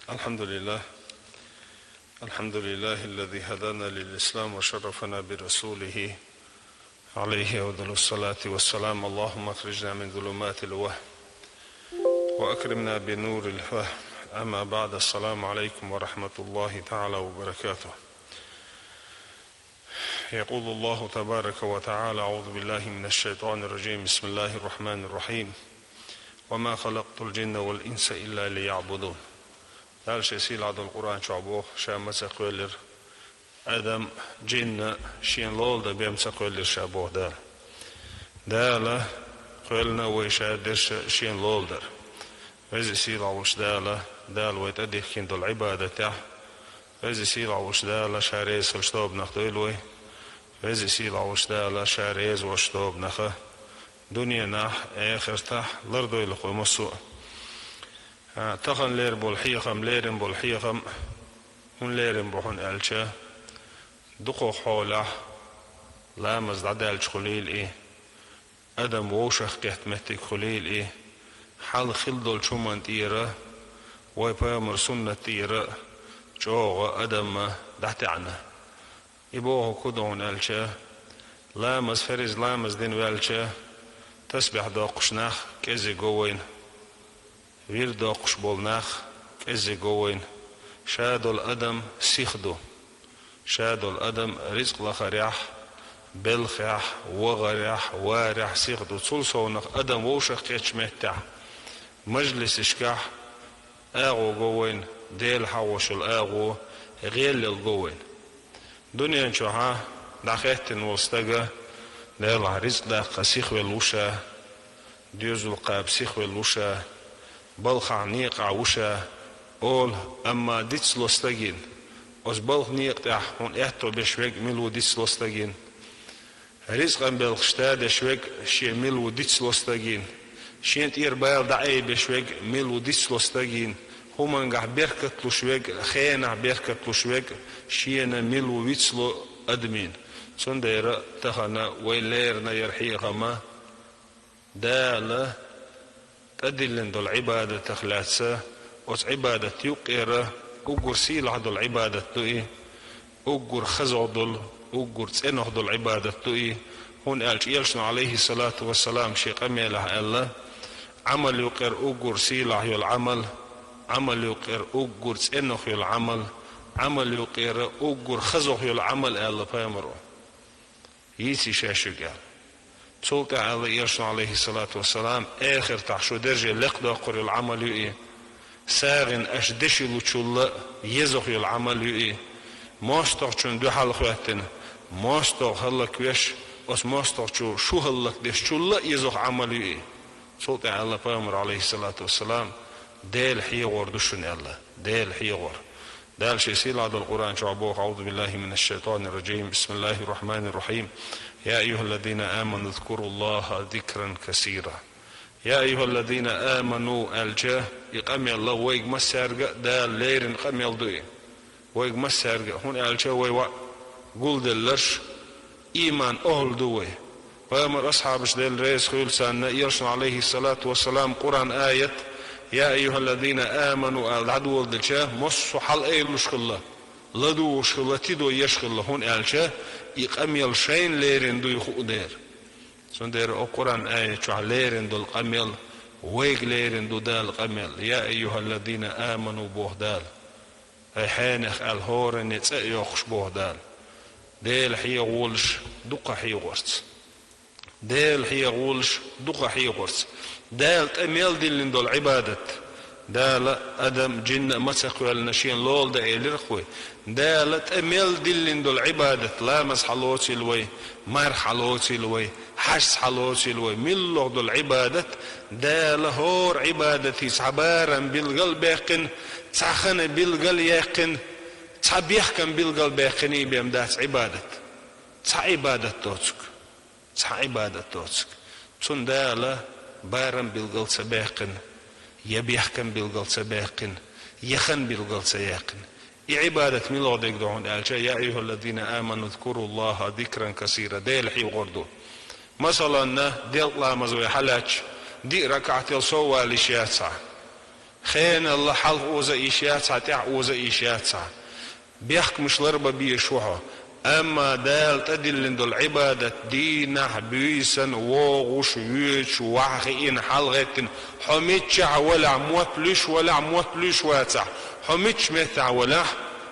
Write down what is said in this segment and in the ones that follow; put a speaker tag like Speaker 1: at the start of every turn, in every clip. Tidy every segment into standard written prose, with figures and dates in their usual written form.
Speaker 1: الحمد لله. الحمد لله الذي هدانا للإسلام وشرفنا برسوله عليه أفضل الصلاة والسلام. اللهم اخرجنا من ظلمات الوهم وأكرمنا بنور الفهم. أما بعد، السلام عليكم ورحمة الله تعالى وبركاته. يقول الله تبارك وتعالى: أعوذ بالله من الشيطان الرجيم، بسم الله الرحمن الرحيم، وما خلقت الجن والإنس إلا ليعبدون. Dal që sila do l'Quran që aboh, që më të këllir Adam, gjinë, shien lol dhe bjem të këllir që aboh dal. Dala, këllna u isha dirshë shien lol dar. Vezi sila ush dala, dal u të adih kindu l'ibadet ja. Vezi sila ush dala, شاريز فالشتوب نخدلوي. Vezi sila ush dala, شاريز وشتوب نخ. دنيا نح آخر تح لردو يلقو مسوء. تخن لير بالحيخم ليرن بالحيخم هون ليرن بحون ألشة دقو حوله لا مزداد ألش خليل إيه أدم ووشخ كهت مهتك خليل إيه حال خلدل شومان تيرا ويبامر سنة تيرا جوغ أدم دحتعنا يبوه كدون ألشة لا مز فرز لا مز دين والشة تسبح داقشناخ كزي قوين ويردو قشبولناخ كزي قوين شادو الأدم سيخدو شادو الأدم رزق لخريح بلخيح وغريح واريح سيخدو تصلصونخ أدم ووشخ كيتش مهتع مجلس إشكاح آغو قوين ديل حوش الآغو غيل القوين دنيا نشوها داخيتن وستقى ديل رزق داقا سيخوي الوشا ديوزو القاب سيخوي الوشا بلخ عنيق عوشا أول أما ديتس لوستاجين أز بلخ نيق تح هون إحتو بشوك ملو ديتس لوستاجين رزقا بلخ شتاد شوك شي ملو ديتس لوستاجين شينت إربال دعي بشوك ملو ديتس لوستاجين هما قح بيركت لو شوك خينا بيركت لو شوك شينا ملو ويتسلو أدمين سندير تخنا ويليرنا يرحيقما دالا تدلن دول عبادة تخلاتسا وس عبادة يقيرا أقر سيلح دول عبادة توئي أقر خزع دول أقر تسنح دول عبادة توئي هون قالش يلشن عليه الصلاة والسلام شيء قميلة الله عمل يقير أقر سيلح يول عمل عمل يقير أقر تسنح يول عمل عمل يقير أقر خزع يول عمل الله فيمرو يسي شاشو قال سلطة على يرسل عليه الصلاة والسلام آخر تحشو درجة لقد أقر العمل يؤي ساغن أشدشي لچول يزخ العمل يؤي ماستغ چون دو حال خواتنا ماستغ هلك ويش وس ماستغ شو هلك ديش چول يزخ عمل يؤي سلطة على بامر عليه الصلاة والسلام ديل حيغور دشن الله ديل حيغور دال شيسيل عدد القرآن شعبوه. أعوذ بالله من الشيطان الرجيم، بسم الله الرحمن الرحيم. يا أيها الذين آمنوا اذكروا الله ذكرا كثيرا. يا أيها الذين آمنوا الجاه يقمي الله ويق مسارق دال ليرن قمي الدوي ويق مسارق هون الجاه ويوع قول دلش إيمان أهل دوي فأمر أصحابش دل رئيس خيلسان يرسل عليه الصلاة والسلام قرآن آية يا أيها الذين آمنوا العدو الدلشاه مصو حل أيل مشكلة لدو وشكلة تدو يشكلة هون الجاه يقميل شين ليرن دو يخو دير سندير او قرآن آية شو ليرن دو القميل ويق ليرن دو دال قميل يا أيها الذين آمنوا بوه دال اي حينخ الهورن يتسأيوخش بوه دال ديل حي غولش دقا حي غورس ديل حي غولش دقا حي غورس دال تأميل دلن دو العبادة دال أدم جن مسخوا النشين لول دا إلرخوي دال تأميل دلن دو العبادة لامس حلوتي الوي مار حلوتي الوي حس حلوتي الوي ملو دو العبادة دال هور عبادتي سعبارا بالقلب يقن تسخن بالقلب يقن تسبيحكن بالقلب يقني بيمدات عبادة تعبادة توتك تعبادة توتك تون دال بارا بالقلب سباقن يبيحكن بالقلب سباقن يخن بالقلب سياقن عبادة ملو ديك دعون ألجا يا أيها الذين آمنوا اذكروا الله ذكرا كثيرا ديل حي غردو مثلا ديل الله مزوي حلاج دي ركعتي الصوى لشياتسع خين الله حلق أوزا إيشيات ساعة أوزا إيشيات ساعة بيحك مش لربا بيشوحه أما دال تدل دول عبادة دينه بيسن ووغوش ويش وحقين حلغتن حميتش ولا موتلش ولا موتلش واتع حميتش متع ولا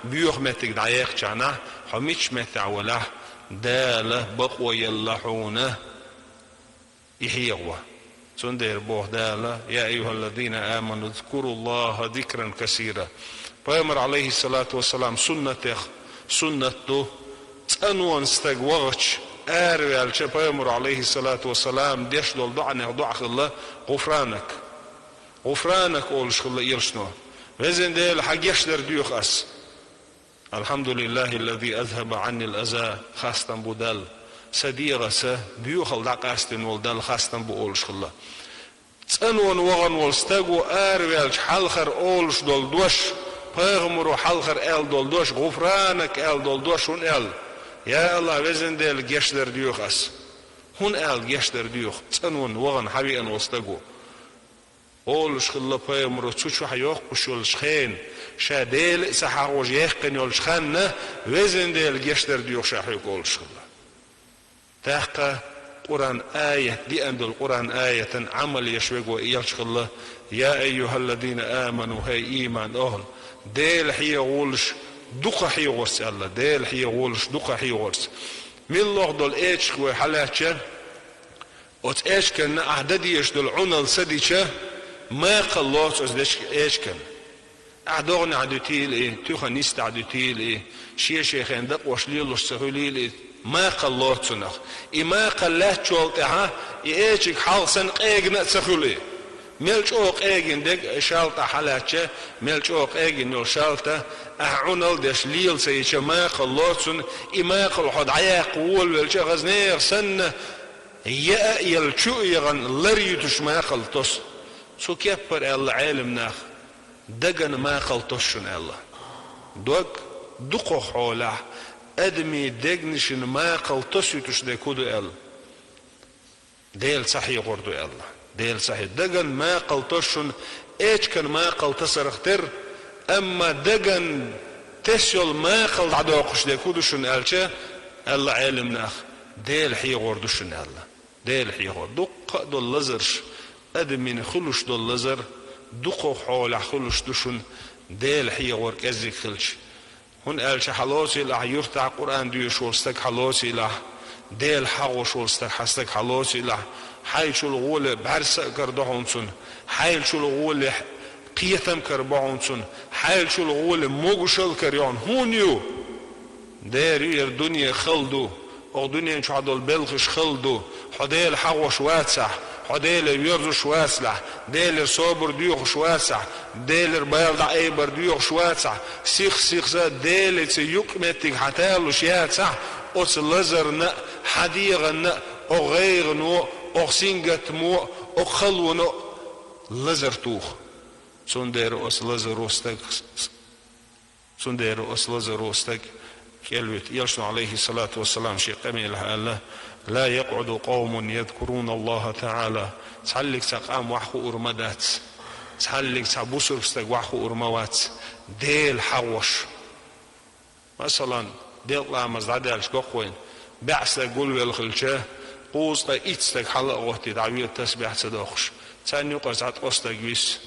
Speaker 1: بيوخ متك دعيق جانا حميتش متع ولا داله بقوى يلحونه يحيغوه سندير بوه داله يا أيها الذين آمنوا اذكروا الله ذكرا كثيرا فيامر عليه الصلاة والسلام سنته أنوان استقوغش أروي فيامر عليه الصلاة والسلام ديش دول ضعك الله غفرانك أولش الله يرشنو وزن ديل حق يشدر ديوخ أس الحمد لله الذي أذهب عني الأذى خاصة بودال صديقة سه بيوخ الدق أستن والدال خاصة بأولش الله تأنون وغن والستقو أروي حلخر أولش دول دوش فيغمرو حلخر أل دول دوش غفرانك أل دول دوش هن أل يا الله وزن ديل جشدر ديوخ أس هن أل جشدر ديوخ تأنون وغن حبيئن والستقو أولش خلا فيغمرو تشوش حيوخ بشولش خين شا ديل سحاوش يحقن يولش خانه وزن ديل جشدر ديوخ شاحيوك أولش خلا تحقى قرآن آية دي عند القرآن آية عمل يشوق ويلش خلا يا أيها الذين آمنوا هاي إيمان أهل ديل حي غولش دقة حي غرس الله ديل حي غولش دقة حي غرس من الله دول إيش كوي حالاتش أت إيش كان أعدادي إيش دول عنال سديش ما قلوت أزدش إيش كان أعدوغن عدوتيل إيه تيوخا نيست عدوتيل إيه شيخين دق وشليل سهوليل إيه ما قلوت سنخ إما قلات شولتها إيشك حالسن قيقنا سهولي ملش أوق إيجن دق شالتا حالاتش ملش أوق إيجن يول شالتا أعنال دش ليل سيش ما قلوت سن إما قل حد عياق وول والش غزنير سن يا يلشو يغن لريتش ما قلتوس سو كيبر الله عالم ناخ دقن ما قلتوشن الله دقو حوله أدمي دقنشن ما قلتوش يتشدي كودو ال ديل صحيح غردو الله ديل صحيح دقن ما قلتوشن ايش كان ما قلتسر اختر اما دقن تسيل ما قلت عدوقش دي كودوشن الشا الله عالم ناخ ديل حي غردوشن الله ديل حي غرد دق دول لزرش أدمي خلوش دول لزر دقو حول خلوش دوشن ديل حي غرد ازيك خلش هون قالش حلوسي له يرتع قرآن ديوش ولستك حلوسي له ديل حغوش ولستك حستك حلوسي له حيل شو الغول بعرسة كردهونسون حيل شو الغول قيثم كربعونسون حيل شو الغول موغشل كريون هون يو دير دنيا خلدو او دنيا شو عدو البلغش خلدو حديل حغوش واتسح حديل يرزش واسلح ديل صبر ديوخ واسع ديل بيرد عيبر ديوخ واسع سيخ زاد ديل سيقمتك حتى له شياتسع اوس لزرنا حديغنا او غيرنو او سينغتمو او خلونو لزرتوخ سندير اوس لزروستك سندير اوس لزروستك كلمة يرسل عليه الصلاة والسلام شيء قميل الله لا يقعد قوم يذكرون الله تعالى تحلق سقام وحو أرمدات تحلق سبوسر استق وحو أرموات ديل حوش مثلا ديل لا مزدادلش قوين بعث قول بالخلشة قوز إتستق حلق وقتي دعوية تسبيح صداخش تاني قصات قصتك بيس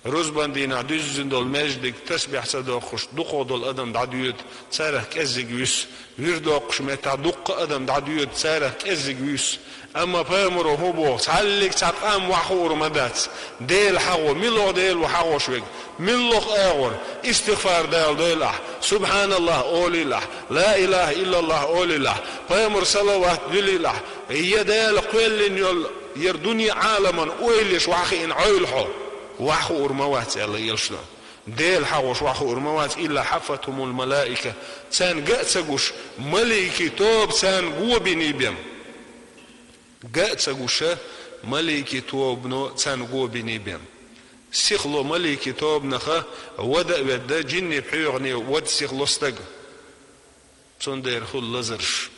Speaker 1: روزبان دينا دوزن دول مجدك تسبيح صداخش دقو دول أدم دعوية تسارح كزك بيس ويردوقش متى دق أدم دعوية تسارح كزك بيس أما بامرو هو تعلق تعقام وحور مدات ديل حو ملو ديل وحو شوك ملو آور استغفار ديل أح سبحان الله أولي الله لا إله إلا الله أولي الله بامر صلوات ديل أح هي ديل قيل يردني عالما أوليش وحي إن عيلحو وحو أرموات الله يلشنا ديل حوش وحو أرموات إلا حفتهم الملائكة سان قأتسقوش ملائكي توب سان قوبيني بيم قأتسقوش ملائكي توب نو سان قوبيني بيم سيخلو ملائكي توب نخا ودا بدا جني بحيغني ود سيخلو استق سندير خل لزرش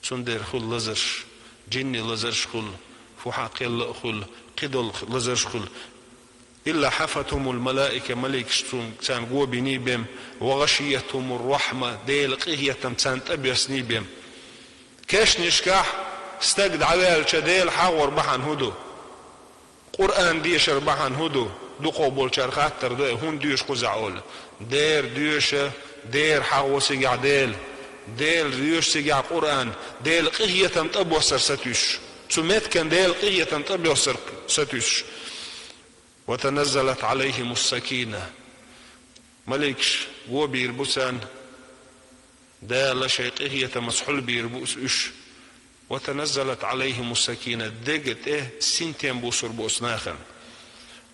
Speaker 1: سندير خل لزرش جني لزرش خل فحاقي خل قدل لزرش خل إلا حفتهم الملائكة ملك تان قو بني بهم وغشيتهم الرحمة ديل قهية تان تبيسني بهم كاش نشكاح استقد على الشديل حاور بحان هدو قرآن ديشر بحان هدو دو قبول شرخات تردو هون ديوش قزعول دير ديوش دير حاو سيقع ديل ديوش سيقع قرآن ديل قهية تبوسر ستوش سميت كان ديل قهية تبوسر ستوش وتنزلت عليهم السكينة ملكش و بيربوسان دال شيقهية مسحول بيربوس وتنزلت عليهم السكينة دقت سنتين بوسر بوسناخن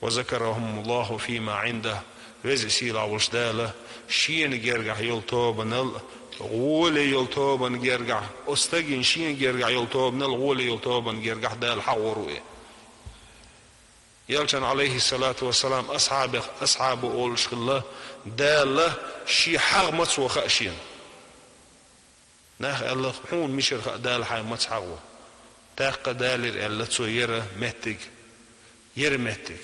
Speaker 1: وذكرهم الله فيما عنده وزي سيلا وشدالة شين جرجع يلطوبن غولي يلطوبن جرجع استجن شين جرجع يلطوبن الغولي يلطوبن جرجع دال حوروه يلشن عليه الصلاة والسلام أصحاب أول شغلة دالة شي حغمت وخأشين ناخ الله حون مشر دال حي متحوه تاق دالر الله تسو يرمتك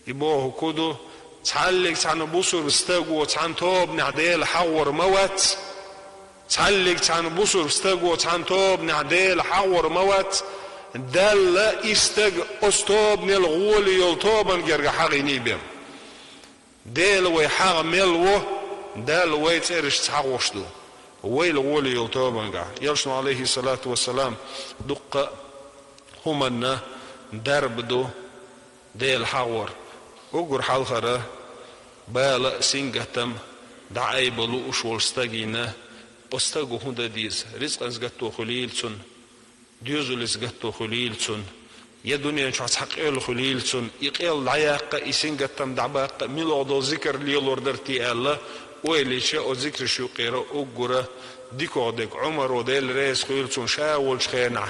Speaker 1: يبوه كودو تعلق تعن بوسر بستاقو تعن توب نعديل حور موت تعلق تعن بوسر بستاقو تعن توب نعديل حور موت دال استق استوب نلغول يلطوبا جرق حقيني بهم دال ويحاغ ملوه دال ويترش تحوشدو ويل غول يلطوبا يلشن عليه الصلاة والسلام دق همنا دربدو ديل حور وقر حالخرة بالا سنجتم دعاي بلوش والستاقينا استاقو هندا ديز رزق انزغتو خليلسون ديوزو لزغتو خليلسون يدنيا نشعص حقيل خليلسون يقيل لعياق اسنجتم دعباق ملوضو ذكر ليلور درتي الله ويليشا او ذكر شو قيرا وقرا ديكو ديك عمر وديل ريس خليلسون شاول شخينع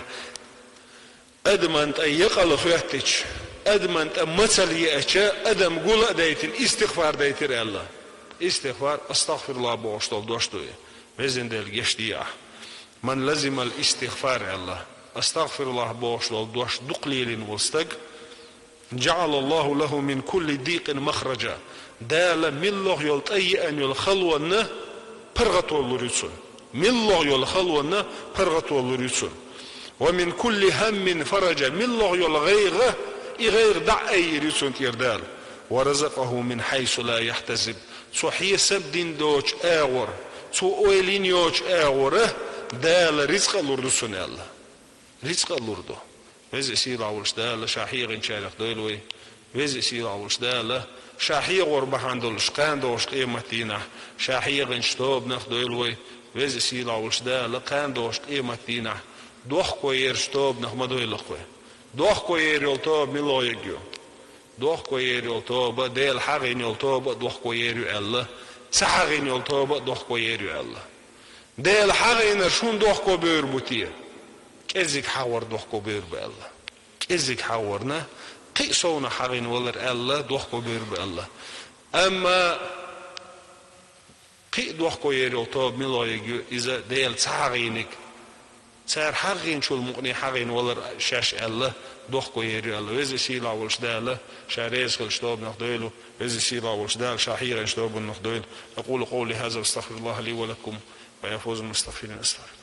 Speaker 1: ادمنت اي يقل خياتيش ادمنت مثل يأتشا ادم قول دايتين استغفار دايتر الله استغفار استغفر الله بوشتول دوشتوي وزن ديل جشتيا من لزم الاستغفار الله استغفر الله بوشتول دوش دقليل وستق جعل الله له من كل ضيق مخرجا دال من الله يلطي ان يلخلون برغتو لوريسون من الله يلخلون برغتو لوريسون ومن كل هم فرج من الله يلغيغه غير دعي ريسون تيردال ورزقه من حيث لا يحتسب سو حيسب دين دوش اغور سو اويلين يوش اغوره دال رزق اللوردسون الله رزق اللوردو وزي سيلا ولشدال شاحيغ انشارخ دولوي وزي سيلا ولشدال شاحيغ وربحان دولش قان دوش قيمتينا شاحيغ انشتوب نخ دولوي وزي سيلا ولشدال قان دوش قيمتينا دوخ كوير شتوب نخ مدوي لخوي دوخ كوير يلطوب ملو يجيو دوخ كوير يلطوب ديل حغين يلطوب دوخ كوير الله سحغين يلطوب دوخ كوير الله ديل حغين شون دوخ كو بير بوتيه كزيك حور دوخ كو بير بالله كزيك حورنا قيسونا حغين ولر الله دوخ كو بير بالله اما قي دوخ كوير يلطوب ملو يجيو اذا ديل سحغينك صار حقين شو المقني حقين ولا شاش الله دوخ كويري الله وزي سيلا والشدالة شاريس كالشتوب نخدويله وزي سيلا والشدال شاحيرا شتوب نخدويل أقول قولي هذا واستغفر الله لي ولكم ويفوز المستغفرين استغفر